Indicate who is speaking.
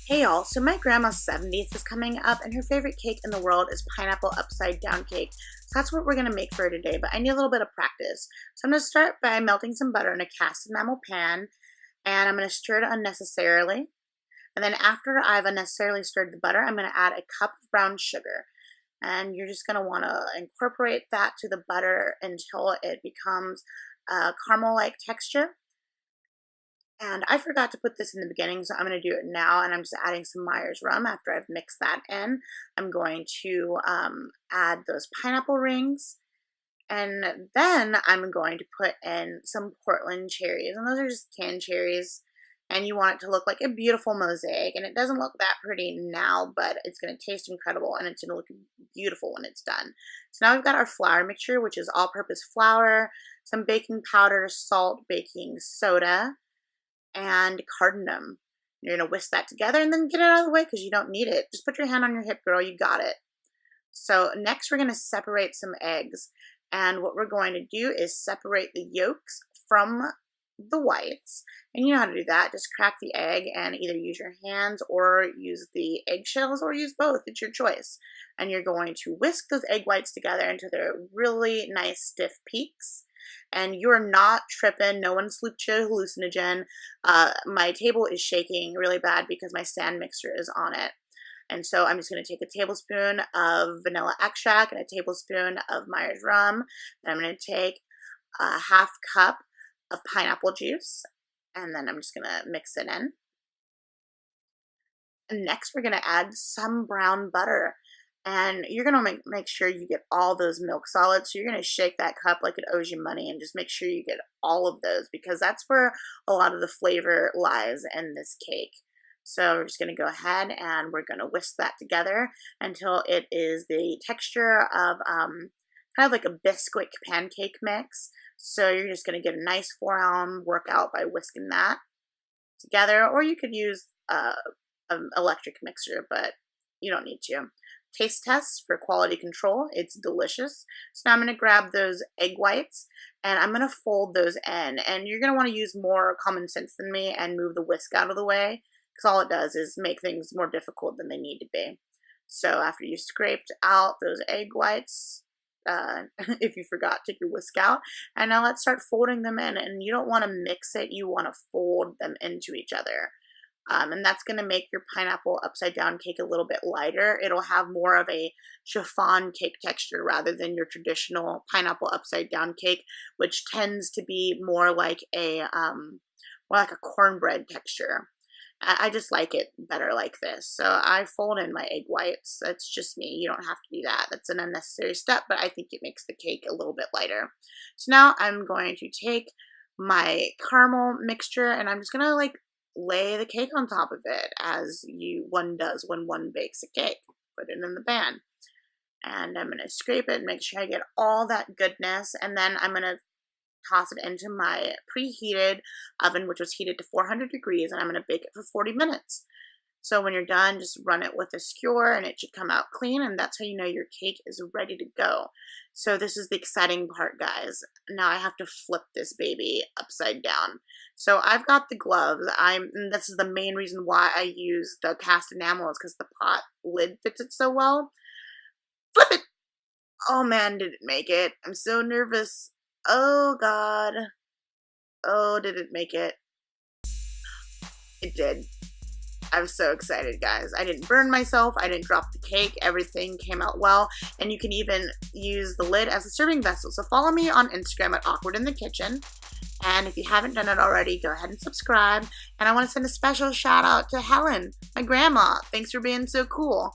Speaker 1: Hey y'all, so my grandma's 70th is coming up and her favorite cake in the world is pineapple upside down cake. So that's what we're going to make for her today, but I need a little bit of practice. So I'm going to start by melting some butter in a cast enamel pan and I'm going to stir it unnecessarily. And then after I've unnecessarily stirred the butter, I'm going to add a cup of brown sugar. And you're just going to want to incorporate that to the butter until it becomes a caramel-like texture. And I forgot to put this in the beginning, so I'm going to do it now, and I'm just adding some Myers rum after I've mixed that in. I'm going to add those pineapple rings, and then I'm going to put in some Portland cherries, and those are just canned cherries, and you want it to look like a beautiful mosaic, and it doesn't look that pretty now, but it's going to taste incredible, and it's going to look beautiful when it's done. So now we've got our flour mixture, which is all-purpose flour, some baking powder, salt, baking soda, and cardamom. You're going to whisk that together and then get it out of the way because you don't need it. Just put your hand on your hip, girl. You got it. So next we're going to separate some eggs. And what we're going to do is separate the yolks from the whites. And you know how to do that. Just crack the egg and either use your hands or use the eggshells or use both. It's your choice. And you're going to whisk those egg whites together until they're really nice stiff peaks. And you're not tripping. No one slooped you hallucinogen. My table is shaking really bad because my stand mixer is on it. And so I'm just going to take a tablespoon of vanilla extract and a tablespoon of Myers rum. And I'm going to take a half cup of pineapple juice. And then I'm just going to mix it in. And next we're going to add some brown butter. And you're going to make sure you get all those milk solids. So you're going to shake that cup like it owes you money and just make sure you get all of those because that's where a lot of the flavor lies in this cake. So we're just going to go ahead and we're going to whisk that together until it is the texture of kind of like a Bisquick pancake mix. So you're just going to get a nice forearm workout by whisking that together. Or you could use an electric mixer, but you don't need to. Taste test for quality control. It's delicious. So now I'm going to grab those egg whites and I'm going to fold those in. And you're going to want to use more common sense than me and move the whisk out of the way because all it does is make things more difficult than they need to be. So after you scraped out those egg whites, if you forgot, take your whisk out. And now let's start folding them in. And you don't want to mix it. You want to fold them into each other. And that's going to make your pineapple upside down cake a little bit lighter. It'll have more of a chiffon cake texture rather than your traditional pineapple upside down cake, which tends to be more like a cornbread texture. I just like it better like this. So I fold in my egg whites. That's just me. You don't have to do that. That's an unnecessary step, but I think it makes the cake a little bit lighter. So now I'm going to take my caramel mixture and I'm just going to lay the cake on top of it as one does when one bakes a cake. Put it in the pan. And I'm going to scrape it and make sure I get all that goodness. And then I'm going to toss it into my preheated oven, which was heated to 400 degrees. And I'm going to bake it for 40 minutes. So when you're done, just run it with a skewer and it should come out clean. And that's how you know your cake is ready to go. So this is the exciting part, guys. Now I have to flip this baby upside down. So I've got the gloves. This is the main reason why I use the cast enamel is because the pot lid fits it so well. Flip it! Oh man, did it make it? I'm so nervous. Oh God. Oh, did it make it? It did. I'm so excited, guys. I didn't burn myself. I didn't drop the cake. Everything came out well. And you can even use the lid as a serving vessel. So follow me on Instagram at Awkward in the Kitchen. And if you haven't done it already, go ahead and subscribe. And I want to send a special shout out to Helen, my grandma. Thanks for being so cool.